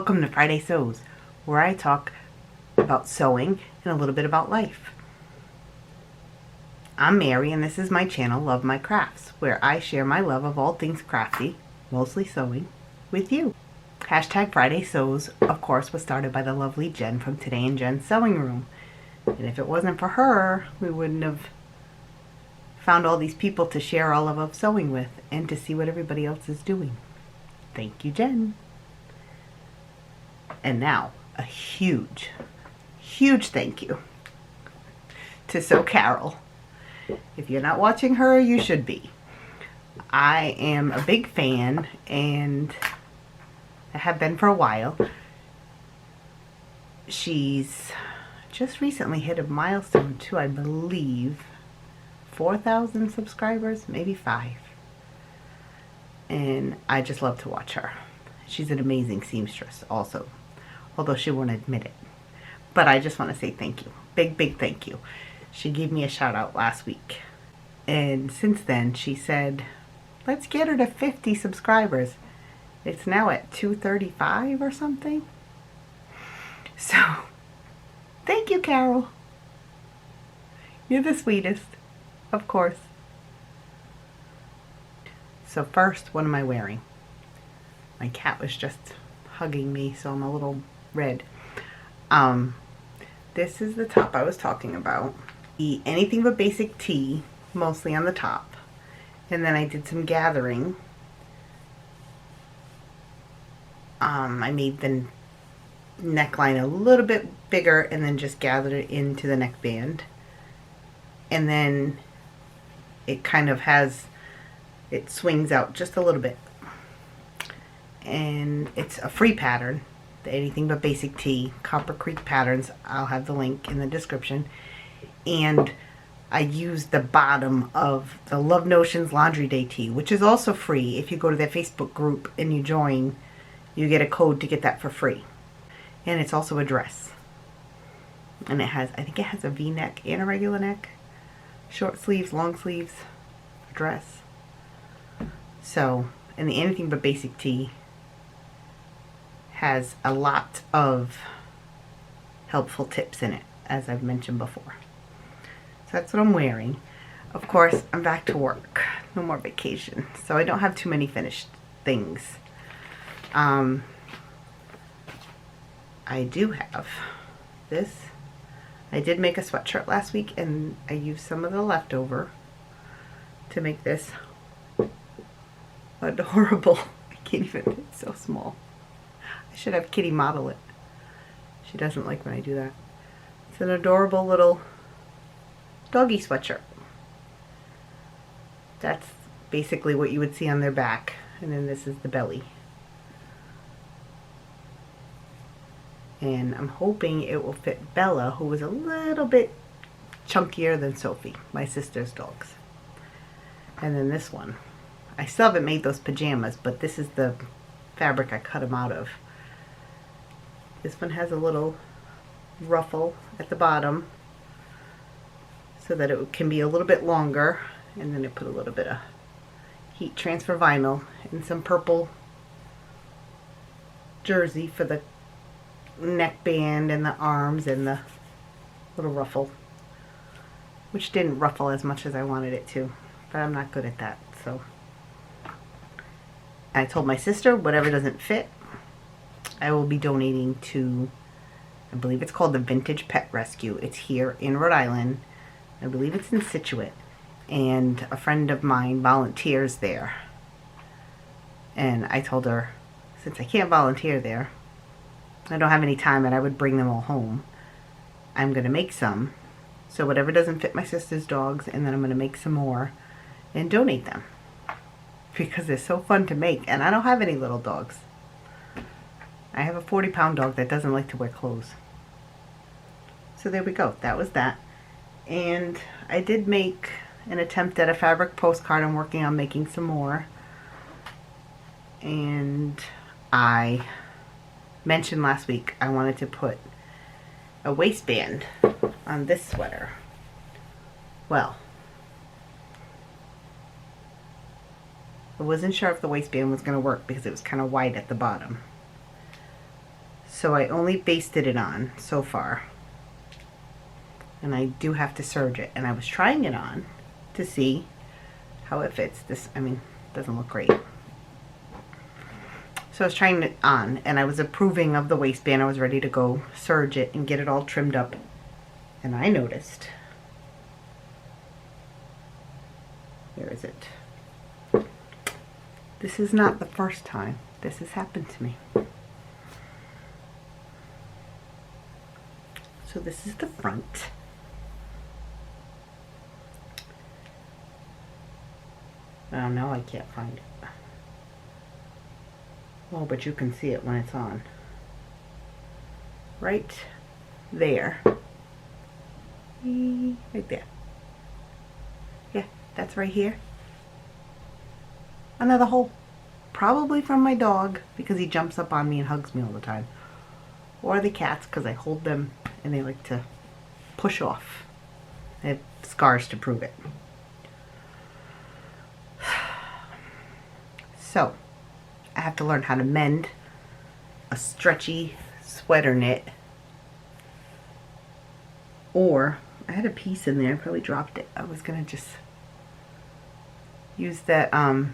Welcome to Friday Sews, where I talk about sewing and a little bit about life. I'm Mary and this is my channel, Love My Crafts, where I share my love of all things crafty, mostly sewing, with you. Hashtag Friday Sews, of course, was started by the lovely Jen from Today in Jen's Sewing Room. And if it wasn't for her, we wouldn't have found all these people to share our love of sewing with and to see what everybody else is doing. Thank you, Jen. And now, a huge thank you to Sew Carole. If you're not watching her, you should be. I am a big fan, and I have been for a while. She's just recently hit a milestone too, I believe. 4,000 subscribers, maybe 5. And I just love to watch her. She's an amazing seamstress also, although she won't admit it. But I just want to say thank you. Big thank you. She gave me a shout out last week. And since then, she said, let's get her to 50 subscribers. It's now at 235 or something. So, thank you, Carole. You're the sweetest, of course. So first, what am I wearing? My cat was just hugging me, so I'm a little red. This is the top I was talking about. The anything but basic tee, mostly on the top. And then I did some gathering. I made the neckline a little bit bigger and then just gathered it into the neckband. And then it kind of has, it swings out just a little bit. And it's a free pattern, the anything but basic tee, Copper Creek Patterns. I'll have the link in the description. And I used the bottom of the Love Notions Laundry Day tee, which is also free. If you go to their Facebook group and you join, you get a code to get that for free. And it's also a dress. And it has, I think it has a V-neck and a regular neck. Short sleeves, long sleeves, dress. So, and the anything but basic tee has a lot of helpful tips in it, as I've mentioned before. So that's what I'm wearing. Of course, I'm back to work. No more vacation. So I don't have too many finished things. I do have this. I did make a sweatshirt last week, and I used some of the leftover to make this adorable. I can't even, it's so small. I should have Kitty model it. She doesn't like when I do that. It's an adorable little doggy sweatshirt. That's basically what you would see on their back. And then this is the belly. And I'm hoping it will fit Bella, who was a little bit chunkier than Sophie, my sister's dogs. And then this one. I still haven't made those pajamas, but this is the fabric I cut them out of. This one has a little ruffle at the bottom so that it can be a little bit longer. And then I put a little bit of heat transfer vinyl and some purple jersey for the neckband and the arms and the little ruffle, which didn't ruffle as much as I wanted it to, but I'm not good at that. So I told my sister whatever doesn't fit I will be donating to, I believe it's called the Vintage Pet Rescue. It's here in Rhode Island. I believe it's in Situate, and a friend of mine volunteers there. And I told her, since I can't volunteer there, I don't have any time and I would bring them all home, I'm going to make some. So whatever doesn't fit my sister's dogs, and then I'm going to make some more and donate them. Because they're so fun to make, and I don't have any little dogs. I have a 40-pound dog that doesn't like to wear clothes. So there we go. That was that. And I did make an attempt at a fabric postcard. I'm working on making some more. And I mentioned last week I wanted to put a waistband on this sweater. Well, I wasn't sure if the waistband was going to work because it was kind of wide at the bottom. So I only basted it on so far. And I do have to serge it. And I was trying it on to see how it fits. This, I mean, doesn't look great. So I was trying it on, and I was approving of the waistband. I was ready to go serge it and get it all trimmed up. And I noticed, where is it? This is not the first time this has happened to me. So this is the front. Oh, no, I can't find it. Oh, but you can see it when it's on. Right there. Right there. Yeah, that's right here. Another hole. Probably from my dog, because he jumps up on me and hugs me all the time. Or the cats, because I hold them and they like to push off. I have scars to prove it. So, I have to learn how to mend a stretchy sweater knit. Or, I had a piece in there, I probably dropped it. I was going to just use that, I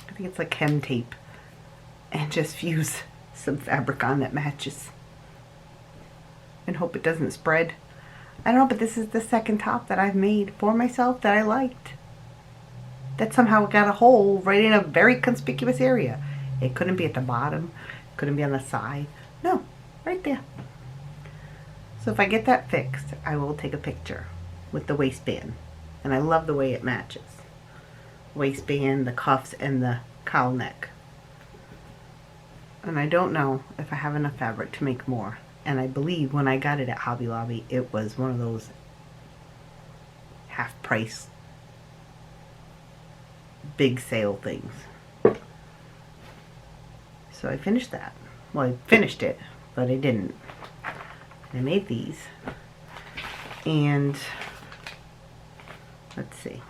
think it's like hem tape, and just fuse some fabric on that matches. And hope it doesn't spread. I don't know, but this is the second top that I've made for myself that I liked. That somehow got a hole right in a very conspicuous area. It couldn't be at the bottom. It couldn't be on the side. No, right there. So if I get that fixed, I will take a picture with the waistband. And I love the way it matches. Waistband, the cuffs, and the cowl neck. And I don't know if I have enough fabric to make more. And I believe when I got it at Hobby Lobby, it was one of those half price big sale things. So I finished that. Well, I finished it, but I didn't. I made these. And let's see.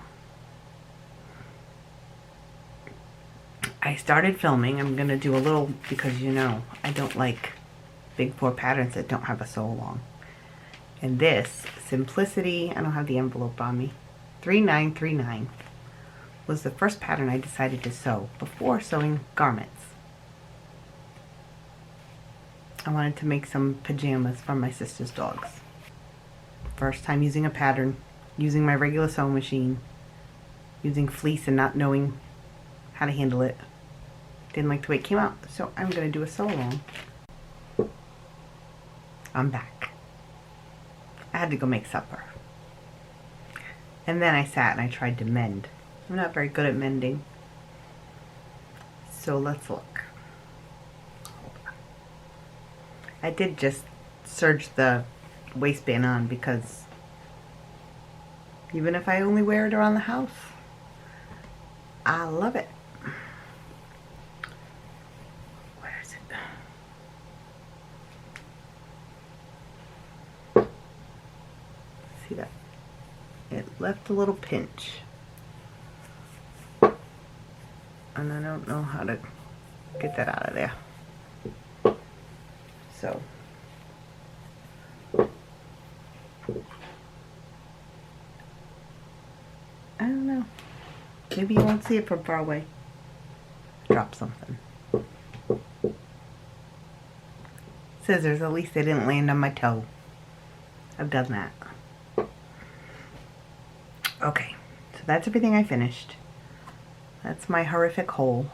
I started filming. I'm going to do a little, because you know, I don't like big 4 patterns that don't have a sew along. And this, Simplicity, I don't have the envelope on me, 3939, was the first pattern I decided to sew before sewing garments. I wanted to make some pajamas for my sister's dogs. First time using a pattern, using my regular sewing machine, using fleece and not knowing how to handle it. Didn't like the way it came out, so I'm going to do a sew along. I'm back. I had to go make supper. And then I sat and I tried to mend. I'm not very good at mending. So let's look. I did just serge the waistband on because even if I only wear it around the house, I love it. Where is it? See that? It left a little pinch. And I don't know how to get that out of there. So, I don't know. Maybe you won't see it from far away. Drop something. Scissors, at least they didn't land on my toe. I've done that. Okay, so that's everything I finished. That's my horrific hole.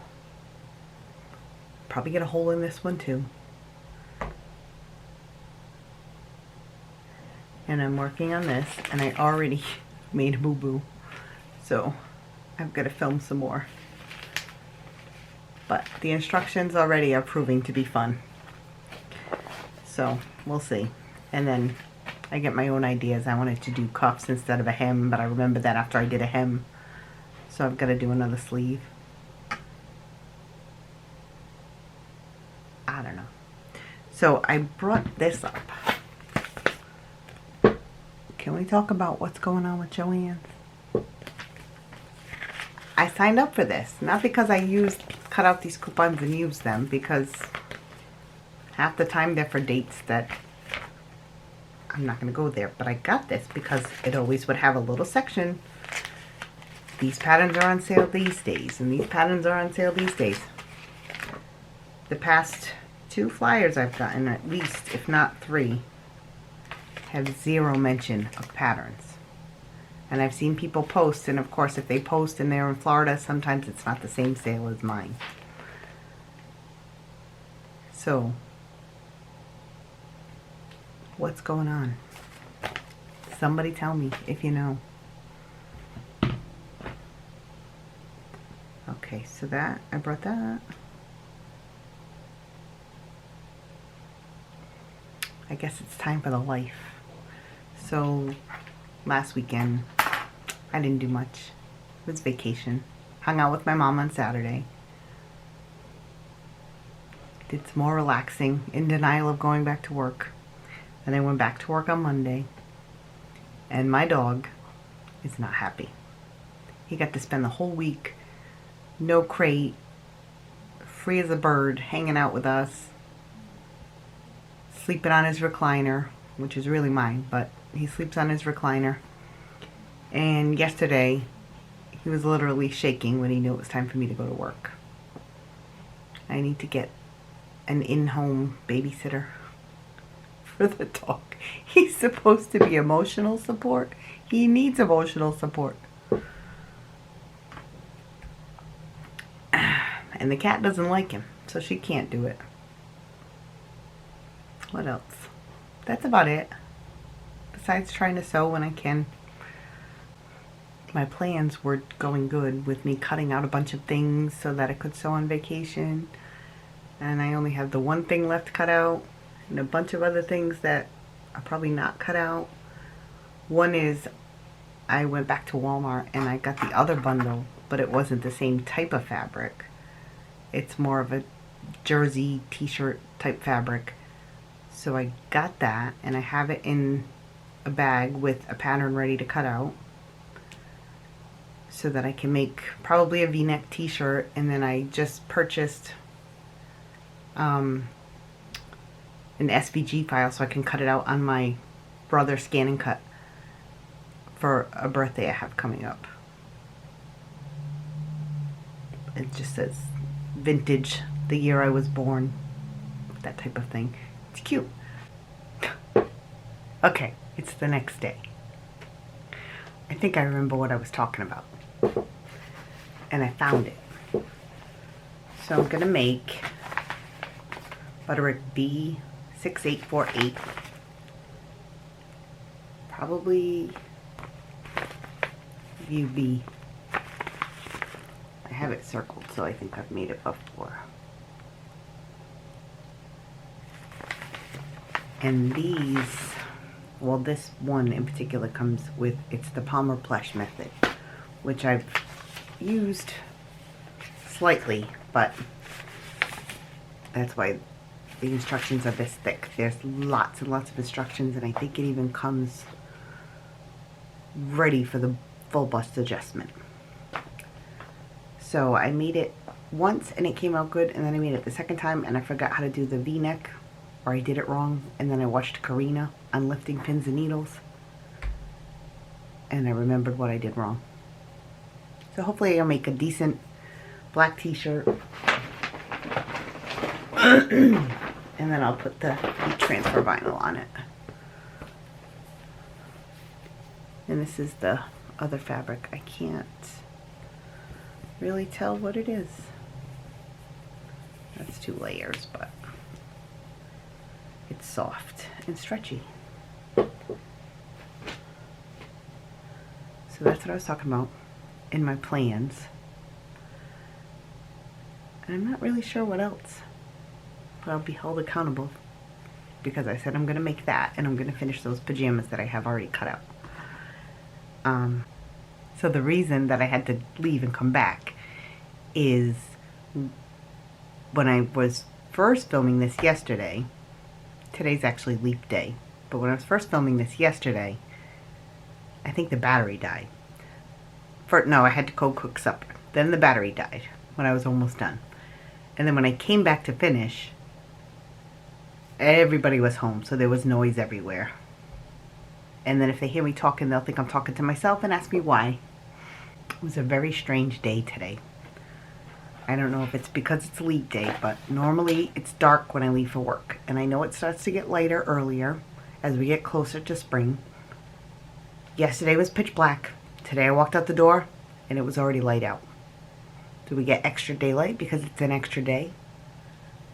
Probably get a hole in this one too. And I'm working on this, and I already made a boo-boo. So I've got to film some more. But the instructions already are proving to be fun. So we'll see. And then I get my own ideas. I wanted to do cuffs instead of a hem, but I remembered that after I did a hem. So I've got to do another sleeve. I don't know. So I brought this up. Can we talk about what's going on with Jolene? I signed up for this, not because I cut out these coupons and used them, because Half the time they're for dates that I'm not going to go there. But I got this because it always would have a little section. These patterns are on sale these days, and these patterns are on sale these days. The past 2 flyers I've gotten, at least, if not 3, have 0 mention of patterns. And I've seen people post, and of course if they post and they're in Florida, sometimes it's not the same sale as mine. So, what's going on? Somebody tell me if you know. Okay, so that, I brought that. I guess it's time for the life. So, last weekend, I didn't do much. It was vacation. Hung out with my mom on Saturday. Did some more relaxing, in denial of going back to work. Then I went back to work on Monday. And my dog is not happy. He got to spend the whole week, no crate, free as a bird, hanging out with us. Sleeping on his recliner, which is really mine, but he sleeps on his recliner. And yesterday, he was literally shaking when he knew it was time for me to go to work. I need to get an in-home babysitter for the dog. He's supposed to be emotional support. He needs emotional support. And the cat doesn't like him, so she can't do it. What else? That's about it. Besides trying to sew when I can. My plans were going good with me cutting out a bunch of things so that I could sew on vacation. And I only have the one thing left cut out and a bunch of other things that are probably not cut out. One is I went back to Walmart and I got the other bundle, but it wasn't the same type of fabric. It's more of a jersey t-shirt type fabric. So I got that and I have it in a bag with a pattern ready to cut out so that I can make probably a v-neck t-shirt. And then I just purchased an SVG file so I can cut it out on my brother scan and cut for a birthday I have coming up. It just says vintage, the year I was born, that type of thing. It's cute. Okay, it's the next day. I think I remember what I was talking about. And I found it. So I'm gonna make Butterick B6848. Probably UV. I have it circled, so I think I've made it before. And these, well, this one in particular comes with, it's the Palmer Plush method, which I've used slightly, but that's why the instructions are this thick. There's lots and lots of instructions, and I think it even comes ready for the full bust adjustment. So I made it once and it came out good, and then I made it the second time and I forgot how to do the V-neck, or I did it wrong, and then I watched Karina on lifting pins and needles and I remembered what I did wrong. So hopefully I'll make a decent black t-shirt and then I'll put the heat transfer vinyl on it. And this is the other fabric. I can't really tell what it is. That's 2 layers, but it's soft and stretchy. So that's what I was talking about in my plans. And I'm not really sure what else, but I'll be held accountable because I said I'm going to make that and I'm going to finish those pajamas that I have already cut out. So the reason that I had to leave and come back is when I was first filming this yesterday, today's actually leap day, but when I was first filming this yesterday, I think the battery died. No, I had to go cook supper. Then the battery died when I was almost done. And then when I came back to finish, everybody was home, so there was noise everywhere. And then if they hear me talking, they'll think I'm talking to myself and ask me why. It was a very strange day today. I don't know if it's because it's leap day, but normally it's dark when I leave for work. And I know it starts to get lighter earlier as we get closer to spring. Yesterday was pitch black. Today I walked out the door and it was already light out. Do we get extra daylight because it's an extra day?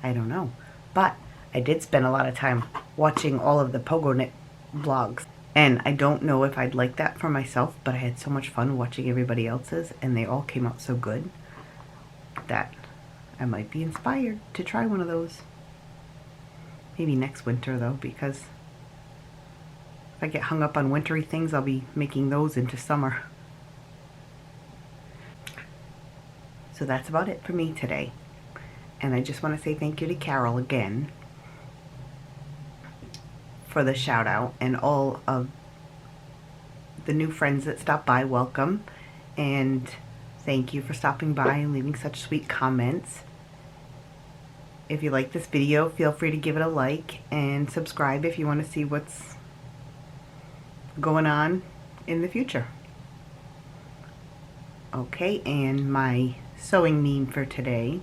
I don't know. But I did spend a lot of time watching all of the Pogo Knit vlogs. And I don't know if I'd like that for myself, but I had so much fun watching everybody else's and they all came out so good that I might be inspired to try one of those. Maybe next winter though, because if I get hung up on wintry things, I'll be making those into summer. So that's about it for me today. And I just want to say thank you to Carole again for the shout out, and all of the new friends that stopped by, welcome. And thank you for stopping by and leaving such sweet comments. If you like this video, feel free to give it a like and subscribe if you want to see what's going on in the future. Okay, and my sewing meme for today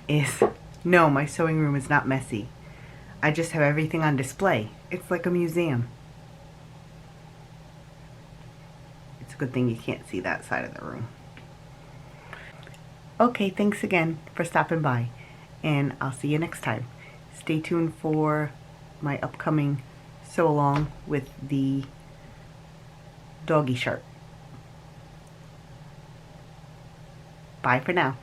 is, no, my sewing room is not messy. I just have everything on display. It's like a museum. It's a good thing you can't see that side of the room. Okay, thanks again for stopping by, and I'll see you next time. Stay tuned for my upcoming sew along with the doggy shirt. Bye for now.